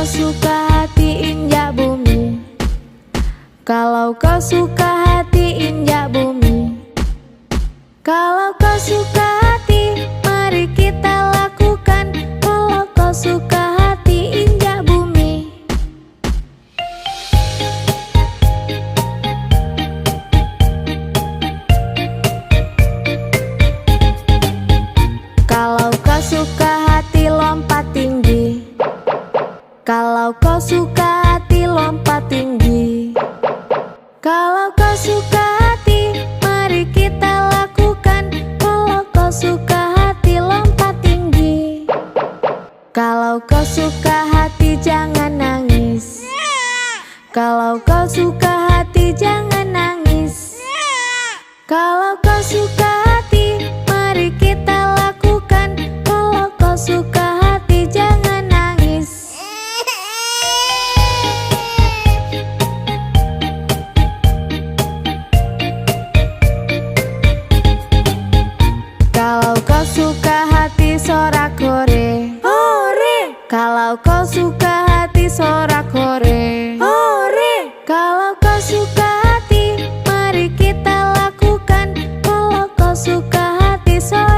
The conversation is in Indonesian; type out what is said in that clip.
kau suka hati injak bumi, kalau kau suka hati injak bumi, kalau kau suka hati mari kita lakukan. Kalau kau suka hati injak bumi. Kalau kau suka hati lompat tinggi, kalau kau suka hati lompat tinggi, kalau kau suka hati mari kita lakukan. Kalau kau suka hati lompat tinggi, kalau kau suka hati jangan nangis, kalau kau suka hati jangan nangis, kalau kau suka hati mari kita lakukan. Kalau kau suka hati jangan nangis. Kalau kau suka hati sorak-hore, hore. Kalau kau suka hati sorak-hore, hore. Kalau kau suka hati mari kita lakukan. Kalau kau suka hati sorak-hore.